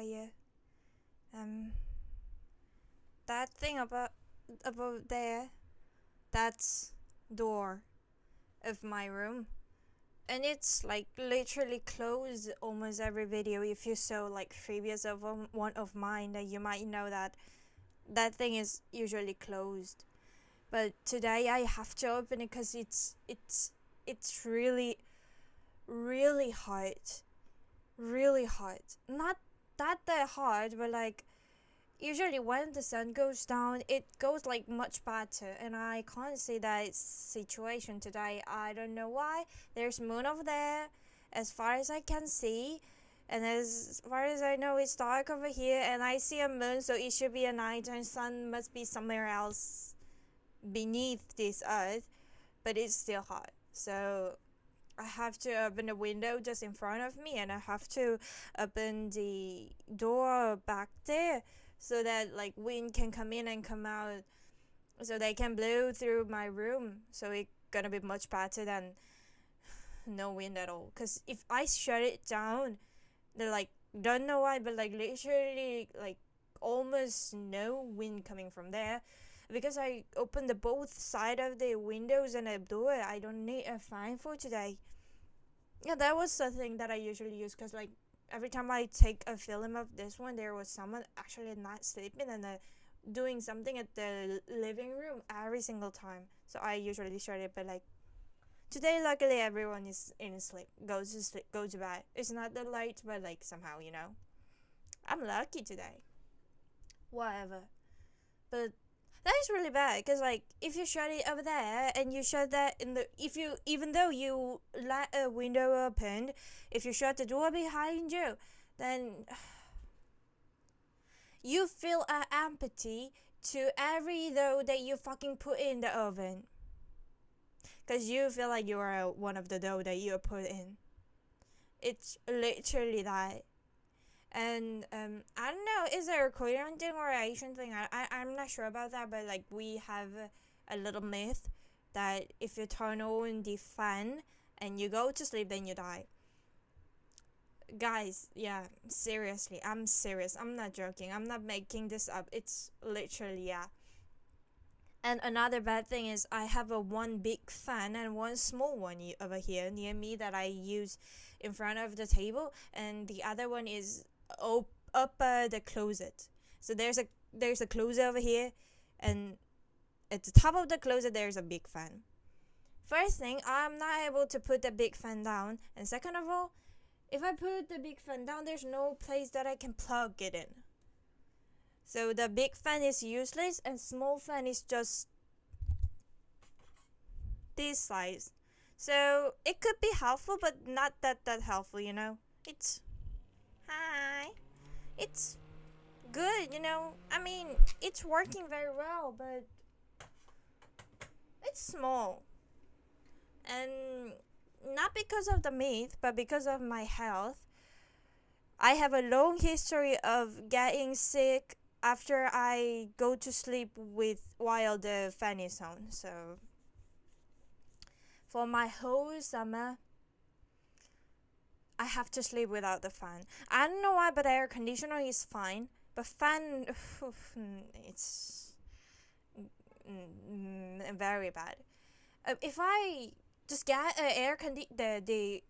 are you? Um, that thing about there, that's door of my room. And it's like literally closed almost every video. If you saw like previous of one of mine, that you might know that that thing is usually closed. But today I have to open it because it's really really hot, really hot. Not that hot, but like usually when the sun goes down, it goes like much better. And I can't see that situation today. I don't know why. There's moon over there, as far as I can see. And as far as I know, it's dark over here, and I see a moon, so it should be a night, and sun must be somewhere else beneath this earth, but it's still hot. So I have to open the window just in front of me, and I have to open the door back there so that like wind can come in and come out, so they can blow through my room. So it's gonna be much better than no wind at all. Cause if I shut it down, they're like, don't know why, but like literally like almost no wind coming from there, because I opened the both side of the windows and the door. I don't need a fan for today. Yeah, that was the thing that I usually use, because like every time I take a film of this one, there was someone actually not sleeping and doing something at the living room every single time. So I usually shut it, but like today, luckily everyone is in sleep, goes to sleep, goes to bed. It's not that late, but like somehow, I'm lucky today. Whatever. But that is really bad, because like if you shut it over there and you shut that in the, if you, even though you let a window open, if you shut the door behind you, then you feel empathy to every dough that you fucking put in the oven, because you feel like you are one of the dough that you put in. It's literally that. And I don't know, is there a Korean thing or an Asian thing? I'm not sure about that, but like we have a little myth that if you turn on the fan and you go to sleep, then you die. Guys, yeah, seriously, I'm serious. I'm not joking. I'm not making this up. It's literally, yeah. And another bad thing is I have a one big fan and one small one over here near me that I use in front of the table, and the other one is up the closet. So there's a closet over here, and at the top of the closet there's a big fan. First thing, I'm not able to put the big fan down, and second of all, if I put the big fan down, there's no place that I can plug it in. So the big fan is useless, and small fan is just this size. So it could be helpful, but not that helpful, It's hi. It's good, I mean, it's working very well, but it's small. And not because of the meat, but because of my health. I have a long history of getting sick after I go to sleep while the fan is on. So for my whole summer, I have to sleep without the fan. I don't know why, but air conditioner is fine. But fan, it's very bad. If I just get the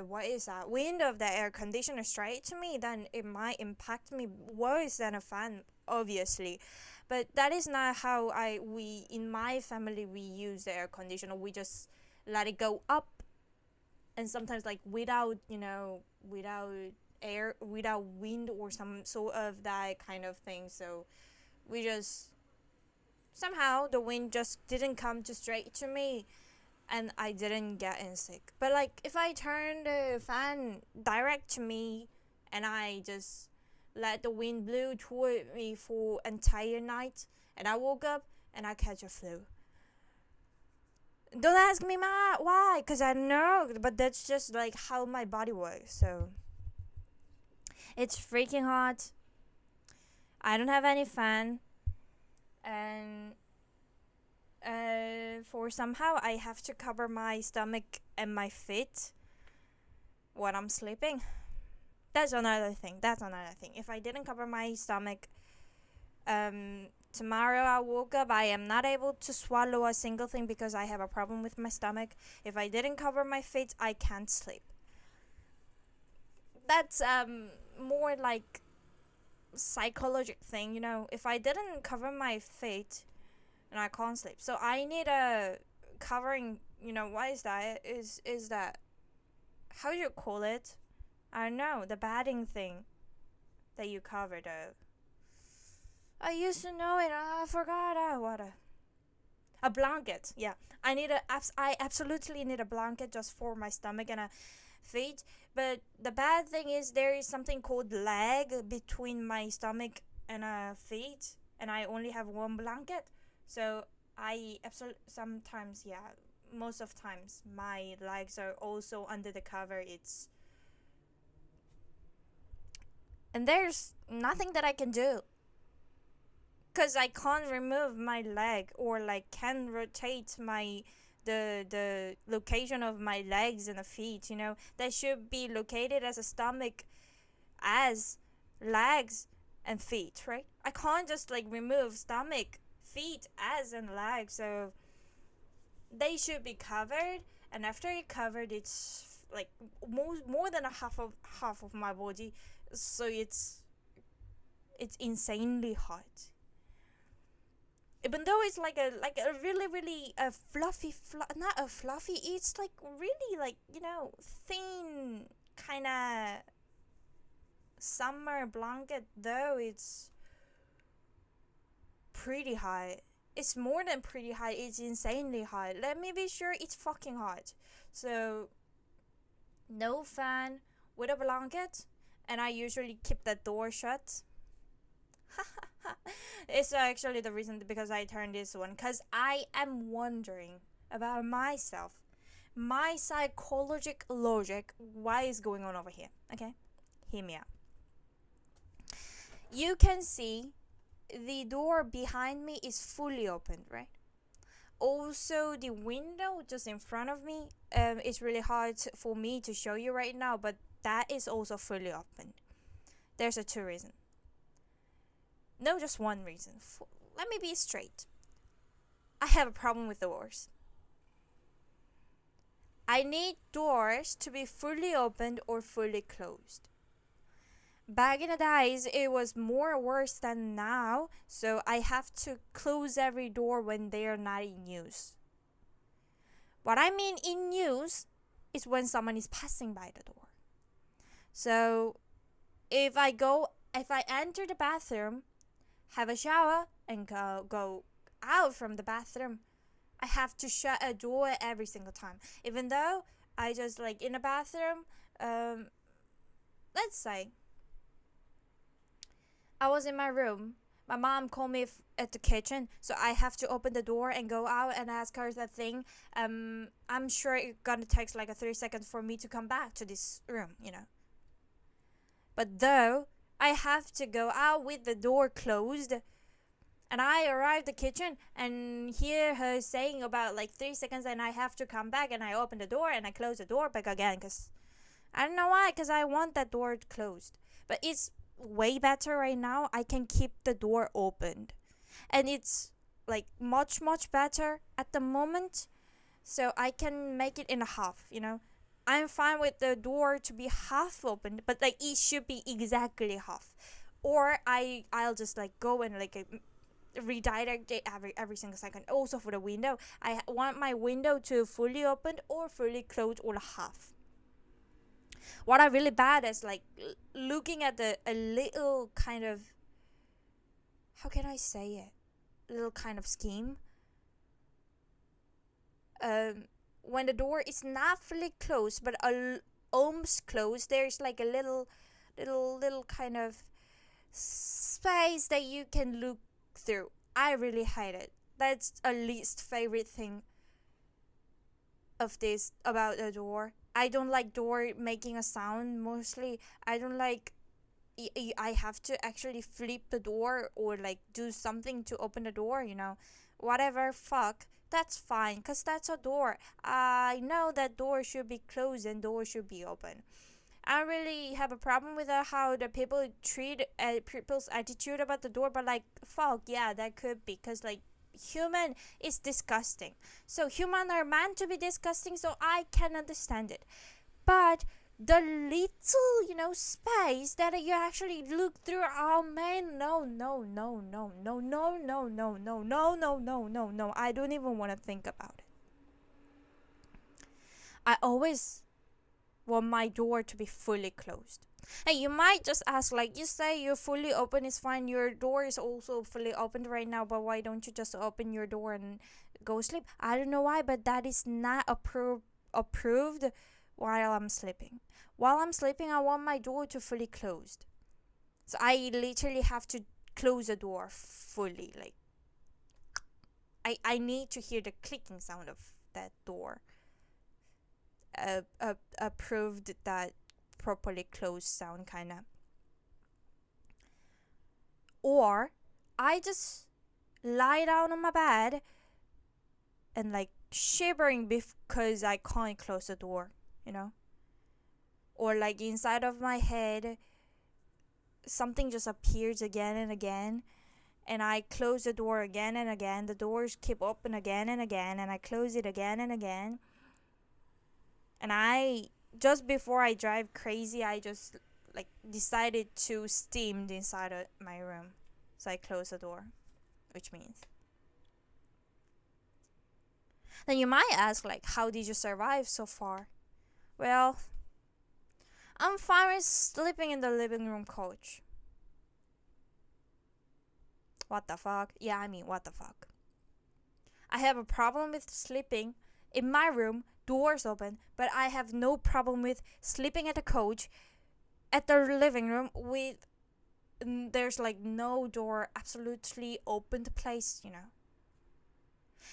what is that, wind of the air conditioner straight to me, then it might impact me worse than a fan, obviously. But that is not how we in my family we use the air conditioner. We just let it go up, and sometimes like without air, without wind or some sort of that kind of thing. So we just, somehow the wind just didn't come just straight to me, and I didn't get in sick. But like if I turn the fan direct to me and I just let the wind blow toward me for entire night, and I woke up and I catch a flu. Don't ask me why, because I don't know, but that's just like how my body works. So it's freaking hot. I don't have any fan, and for somehow I have to cover my stomach and my feet when I'm sleeping. That's another thing. That's another thing. If I didn't cover my stomach, tomorrow I woke up, I am not able to swallow a single thing because I have a problem with my stomach. If I didn't cover my feet, I can't sleep. That's more like psychological thing, you know. If I didn't cover my feet, and I can't sleep, so I need a covering. You know, why is that? Is that, how do you call it? I don't know, the batting thing that you cover though. I used to know it. I forgot. What a blanket. Yeah, I absolutely need a blanket just for my stomach and a feet. But the bad thing is there is something called lag between my stomach and feet, and I only have one blanket. So I absolutely sometimes, yeah, most of times my legs are also under the cover. It's, and there's nothing that I can do because I can't remove my leg or like can rotate my the location of my legs and the feet. You know, they should be located as a stomach, as legs and feet, right? I can't just like remove stomach, feet, as and legs. So they should be covered, and after it covered, it's like more than a half of my body. So it's insanely hot, even though it's like a really really a not a fluffy, it's like really like, you know, thin kind of summer blanket, though it's pretty hot. It's more than pretty hot, it's insanely hot. Let me be sure, it's fucking hot. So no fan, with a blanket, and I usually keep the door shut. It's actually the reason because I turned this one, because I am wondering about myself, my psychological logic, what is going on over here. Okay, hear me out. You can see the door behind me is fully opened, right? Also, the window just in front of me, it's really hard for me to show you right now, but that is also fully open. There's a two reason. No, just one reason. Let me be straight. I have a problem with doors. I need doors to be fully opened or fully closed. Back in the days, it was more worse than now, so I have to close every door when they are not in use. What I mean in use is when someone is passing by the door. So if I enter the bathroom, have a shower, and go out from the bathroom, I have to shut a door every single time. Even though I just like in a bathroom, let's say I was in my room. My mom called me at the kitchen, so I have to open the door and go out and ask her that thing. I'm sure it's gonna take like a 3 seconds for me to come back to this room, you know. But though I have to go out with the door closed, and I arrive at the kitchen and hear her saying about like 3 seconds, and I have to come back, and I open the door and I close the door back again, because I don't know why, because I want that door closed. But it's way better right now. I can keep the door opened, and it's like much better at the moment, so I can make it in a half, you know. I'm fine with the door to be half open, but like it should be exactly half. Or I'll just like go and like redirect it every single second. Also for the window, I want my window to fully open or fully closed or half. What I really bad is like looking at a little kind of, how can I say it, little kind of scheme. When the door is not fully closed but almost closed, there's like a little kind of space that you can look through. I really hate it. That's a least favorite thing of this about the door. I don't like door making a sound mostly. I don't like I have to actually flip the door or like do something to open the door, you know. Whatever, fuck. That's fine, because that's a door. I know that door should be closed and door should be open. I don't really have a problem with how the people treat people's attitude about the door, but like, fuck, yeah, that could be, because like, human is disgusting. So human are meant to be disgusting, so I can understand it. But the little, space that you actually look through, oh man, no, no, no, no, no, no, no, no, no, no, no, no, no, no. I don't even want to think about it. I always want my door to be fully closed. And you might just ask, like, you say you're fully open is fine, your door is also fully opened right now, but why don't you just open your door and go sleep? I don't know why, but that is not approved while I'm sleeping. While I'm sleeping, I want my door to fully closed. So I literally have to close the door fully. Like, I need to hear the clicking sound of that door. Approved that properly closed sound, kinda. Or I just lie down on my bed and like shivering because I can't close the door, Or like inside of my head, something just appears again and again, and I close the door again and again. The doors keep open again and again, and I close it again and again. And I, just before I drive crazy, I just like decided to steam inside of my room. So I close the door, which means. Then you might ask, like, how did you survive so far? Well, I'm fine with sleeping in the living room couch. What the fuck? Yeah, I mean, what the fuck? I have a problem with sleeping in my room, doors open, but I have no problem with sleeping at the couch at the living room with there's like no door, absolutely opened place,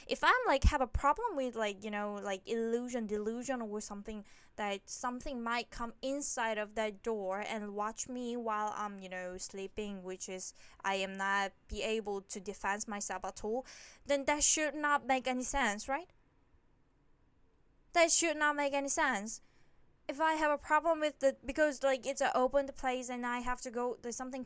If I'm like have a problem with like, like delusion or something, that something might come inside of that door and watch me while I'm, sleeping, which is I am not be able to defend myself at all, then that should not make any sense, right? That should not make any sense. If I have a problem with it because like it's an open place and I have to go, there's something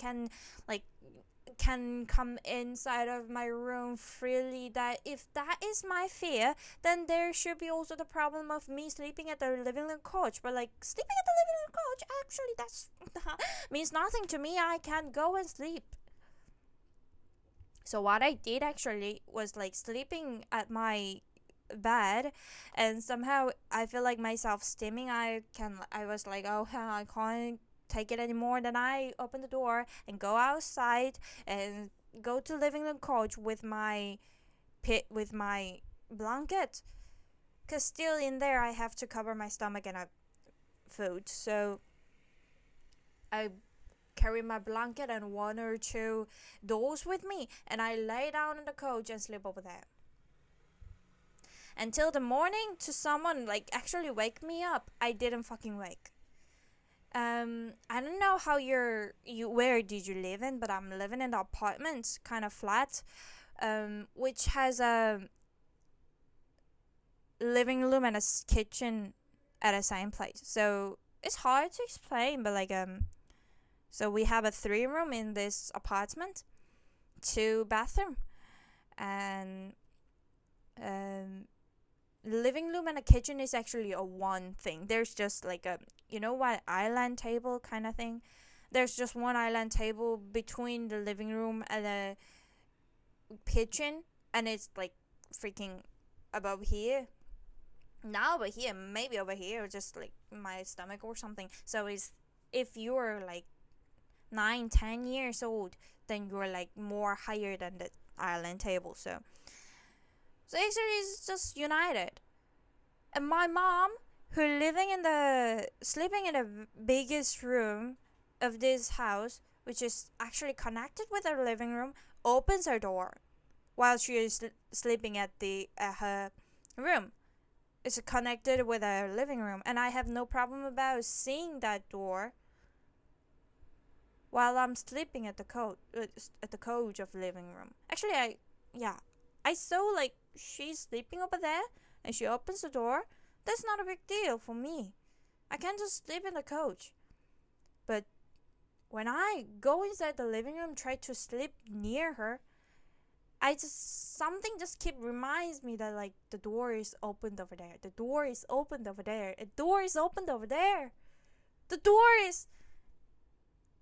can come inside of my room freely, that if that is my fear, then there should be also the problem of me sleeping at the living room couch. But like sleeping at the living room couch, actually that's means nothing to me. I can go and sleep. So what I did actually was like sleeping at my bed, and somehow I feel like myself steaming. I was like, oh, I can't take it anymore. Then I open the door and go outside and go to living room couch with my blanket, because still in there I have to cover my stomach and food. So I carry my blanket and one or two dolls with me, and I lay down on the couch and sleep over there until the morning, to someone like actually wake me up. I didn't fucking wake. I don't know how where did you live in, but I'm living in an apartment, kind of flat, which has a living room and a kitchen at the same place. So it's hard to explain, but like so we have a 3-room in this apartment, 2 bathroom, and living room and a kitchen is actually a one thing. There's just like a, what, island table kind of thing. There's just one island table between the living room and the kitchen, and it's like freaking above here. Not over here, maybe over here, just like my stomach or something. So it's, if you're like 9-10 years old, then you're like more higher than the island table. So actually it's just united. And my mom, who sleeping in the biggest room of this house, which is actually connected with her living room, opens her door while she is sleeping at her room. It's connected with her living room, and I have no problem about seeing that door while I'm sleeping at the couch of living room. Actually, I saw like she's sleeping over there and she opens the door. That's not a big deal for me. I can't just sleep in the couch. But when I go inside the living room, try to sleep near her, something just keep reminds me that like the door is opened over there. The door is opened over there. The door is opened over there. The door is,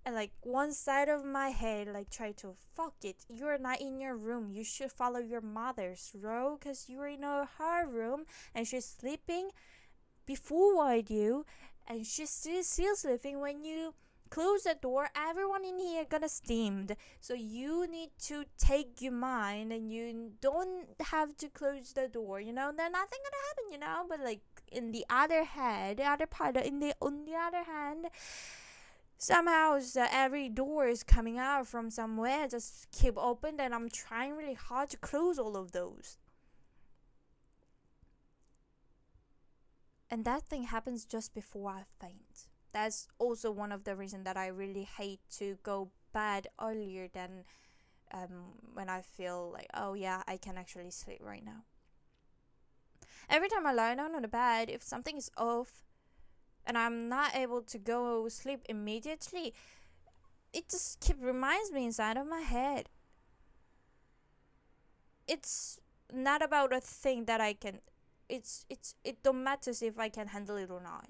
and like one side of my head like try to fuck it. You're not in your room. You should follow your mother's role because you're in her room and she's sleeping before you, and she's still sleeping when you close the door. Everyone in here gonna steamed, so you need to take your mind and you don't have to close the door, you know. There's nothing gonna happen, you know. But like in the other hand, on the other hand, somehow every door is coming out from somewhere, just keep open, and I'm trying really hard to close all of those. And that thing happens just before I faint. That's also one of the reasons that I really hate to go bed earlier than when I feel like, oh yeah, I can actually sleep right now. Every time I lie down on the bed, if something is off and I'm not able to go sleep immediately, it just reminds me inside of my head. It's not about a thing that I can. It don't matter if I can handle it or not.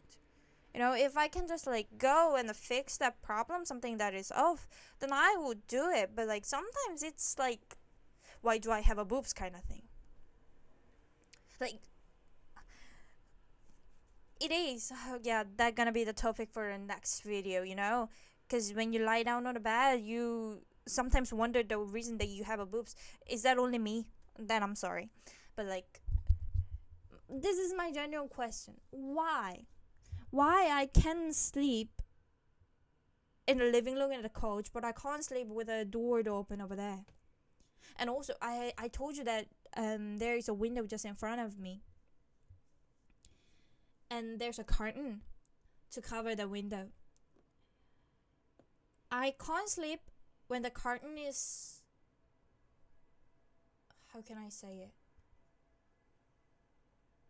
You know, if I can just like go and fix that problem, something that is off, then I would do it. But like sometimes it's like, why do I have a boobs kind of thing? Like, it is. Yeah, that's gonna be the topic for the next video, you know? Because when you lie down on the bed, you sometimes wonder the reason that you have a boobs. Is that only me? Then I'm sorry. But like, this is my genuine question. Why I can sleep in the living room in the couch, but I can't sleep with a door open over there? And also, I told you that there is a window just in front of me, and there's a curtain to cover the window. I can't sleep when the curtain is, how can I say it?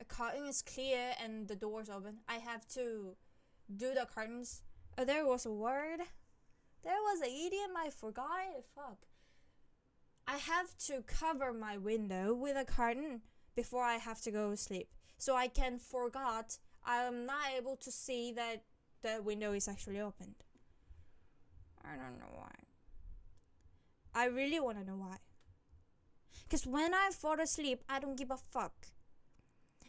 A curtain is clear and the door's open. I have to do the curtains. Oh, there was a word. There was an idiom. I forgot it. Fuck. I have to cover my window with a curtain before I have to go to sleep, so I can forget. I'm not able to see that the window is actually opened. I don't know why. I really want to know why. Because when I fall asleep, I don't give a fuck.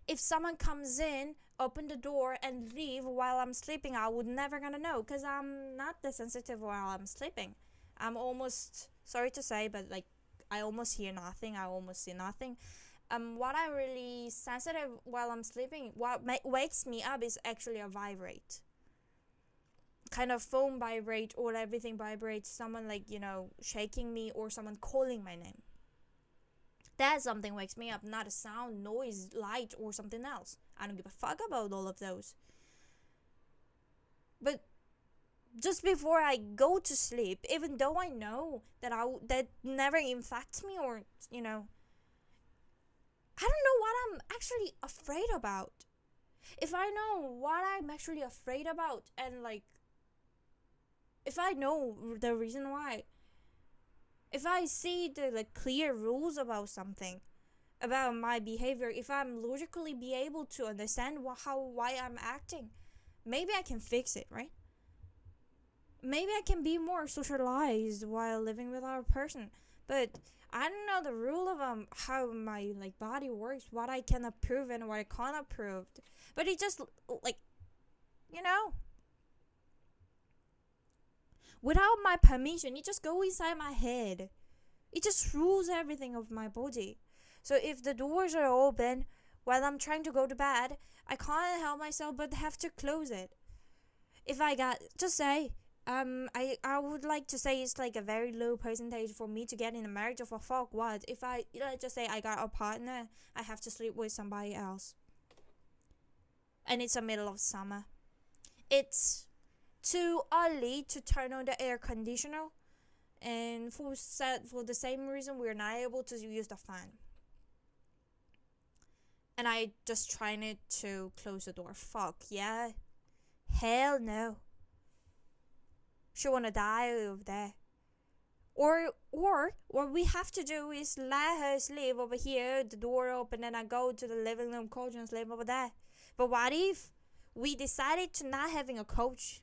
If someone comes in, open the door and leave while I'm sleeping, I would never gonna know, because I'm not that sensitive while I'm sleeping. I'm almost, sorry to say, but like I almost hear nothing. I almost see nothing. What I'm really sensitive while I'm sleeping, what wakes me up is actually a vibrate. Kind of phone vibrate, or everything vibrates. Someone like, you know, shaking me, or someone calling my name. That something wakes me up, not a sound, noise, light, or something else. I don't give a fuck about all of those. But just before I go to sleep, even though I know that that never infects me, or, you know, I don't know what I'm actually afraid about. If I know what I'm actually afraid about, and like, if I know the reason why, if I see the like clear rules about something, about my behavior, if I'm logically be able to understand why I'm acting, maybe I can fix it, right? Maybe I can be more socialized while living with our person. But I don't know the rule of how my like body works, what I can approve and what I can't approve. But it just like, you know, without my permission, it just goes inside my head. It just rules everything of my body. So if the doors are open while I'm trying to go to bed, I can't help myself but have to close it. If I got, just say, I would like to say it's like a very low percentage for me to get in a marriage of a fuck what. If I, let's just say I got a partner, I have to sleep with somebody else. And it's the middle of summer. It's too early to turn on the air conditioner, and for the same reason we're not able to use the fan. And I just trying to close the door. Fuck yeah. Hell no. She wanna die over there. Or what we have to do is let her sleep over here, the door open, and I go to the living room couch and sleep over there. But what if we decided to not having a couch?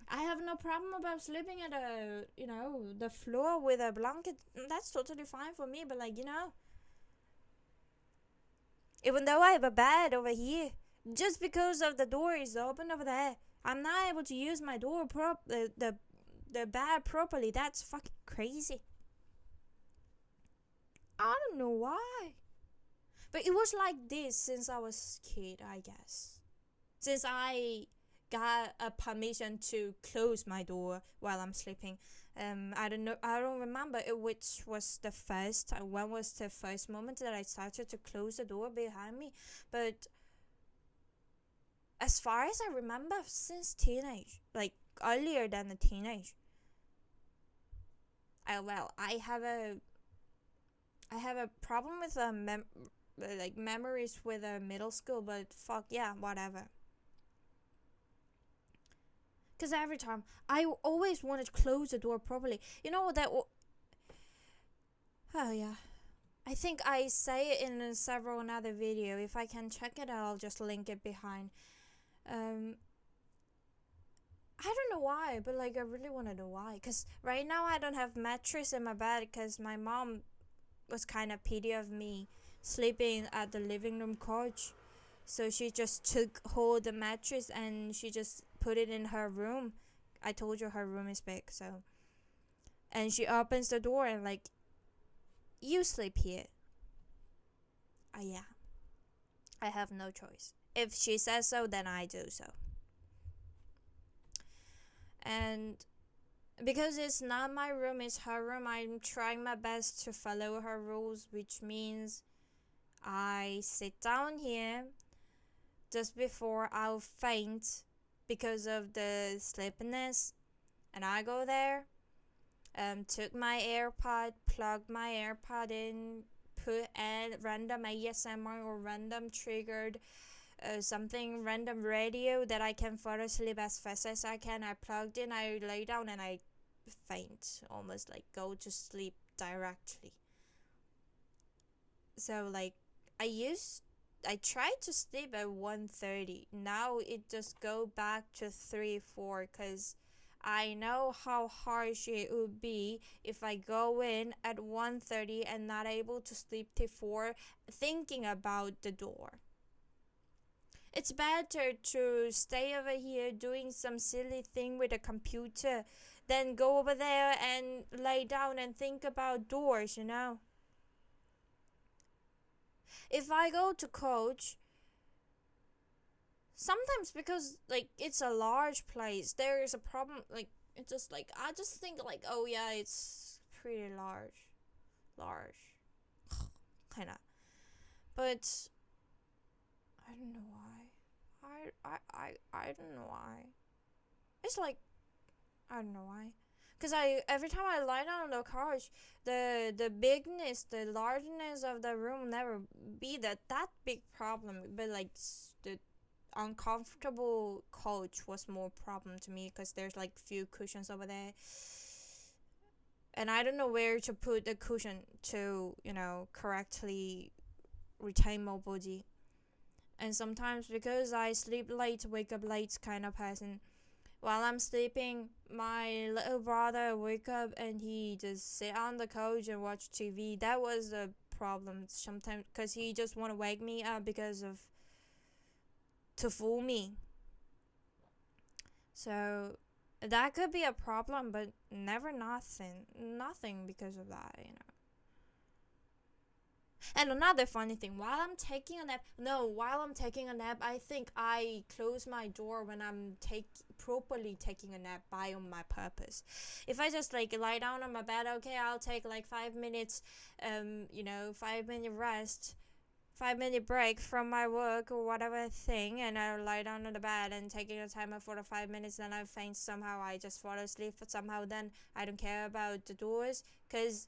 I have no problem about sleeping at the floor with a blanket. That's totally fine for me. But even though I have a bed over here, just because of the door is open over there, I'm not able to use my door the bed properly. That's fucking crazy. I don't know why. But it was like this since I was a kid, I guess. Since I got a permission to close my door while I'm sleeping. I don't know. I don't remember which was the first. When was the first moment that I started to close the door behind me? But as far as I remember, since teenage, like earlier than the teenage. I have a problem with memories with middle school, but fuck yeah, whatever. Because every time I always wanted to close the door properly. You know that. Oh yeah, I think I say it in several another video. If I can check it out, I'll just link it behind. I don't know why, but I really want to know why. Cause right now I don't have mattress in my bed, cause my mom was kind of pity of me sleeping at the living room couch. So she just took hold the mattress and she just put it in her room. I told you her room is big, so. And she opens the door and you sleep here. Yeah. I have no choice. If she says so, then I do so. And because it's not my room, it's her room, I'm trying my best to follow her rules, which means I sit down here just before I'll faint because of the sleepiness, and I go there, took my AirPod, plugged my AirPod in, put a random ASMR or random triggered something random radio that I can fall asleep as fast as I can. I plugged in, I lay down, and I faint, almost go to sleep directly. So I tried to sleep at 1:30. Now it just go back to 3-4 because I know how harsh it would be if I go in at 1:30 and not able to sleep till 4 thinking about the door. It's better to stay over here doing some silly thing with a computer than go over there and lay down and think about doors, If I go to coach, sometimes because it's a large place, there is a problem. It's just I just think oh yeah, it's pretty large, kind of. But I don't know why. I don't know why. It's I don't know why. Cause every time I lie down on the couch, the bigness, the largeness of the room never be that big problem. But the uncomfortable couch was more problem to me, cause there's few cushions over there, and I don't know where to put the cushion to correctly retain my body. And sometimes because I sleep late, wake up late kind of person, while I'm sleeping, my little brother wake up and he just sit on the couch and watch TV. That was a problem sometimes because he just want to wake me up to fool me. So that could be a problem, but never nothing because of that. And another funny thing, while I'm taking a nap, I think I close my door when I'm properly taking a nap by on my purpose. If I just lie down on my bed, okay, I'll take 5 minutes, 5-minute rest, 5-minute break from my work or whatever thing, and I'll lie down on the bed and taking a timer for the 5 minutes, then I faint somehow, I just fall asleep, but somehow then I don't care about the doors, because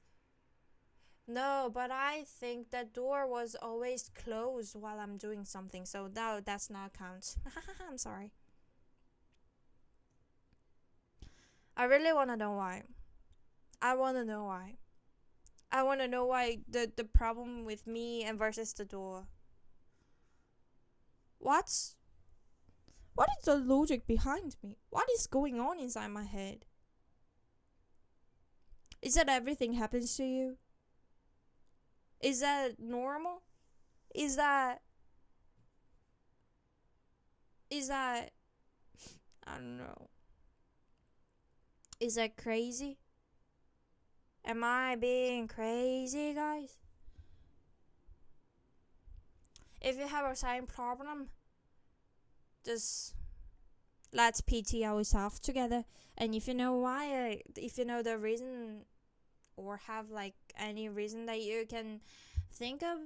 No, but I think the door was always closed while I'm doing something, so no, that's not count. I'm sorry. I really wanna know why. I wanna know why. I wanna know why the problem with me and versus the door. What's what is the logic behind me? What is going on inside my head? Is that everything happens to you? Is that normal? Is that is that I don't know. Is that crazy? Am I being crazy, guys? If you have a same problem, just let's PT ourselves together. And if you know why, if you know the reason, or have like any reason that you can think of,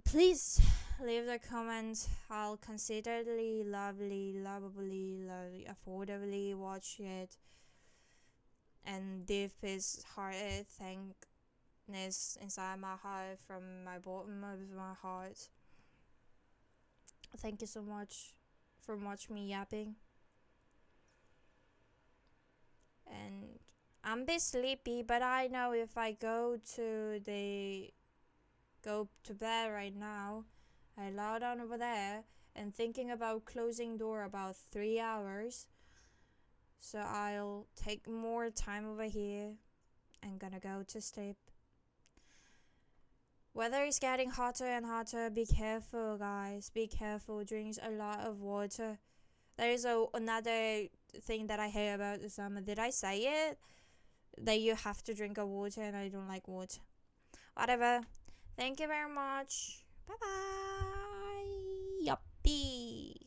please leave the comment. I'll considerably, lovably, affordably watch it and deep his hearted thankness inside my heart from my bottom of my heart. Thank you so much for watching me yapping. And I'm a bit sleepy, but I know if I go to bed right now, I lie down over there and thinking about closing door about 3 hours. So I'll take more time over here and gonna go to sleep. Weather is getting hotter and hotter. Be careful, guys. Be careful. Drink a lot of water. There is another thing that I hear about the summer. Did I say it? That you have to drink a water and I don't like water. Whatever. Thank you very much. Bye bye. Yuppie.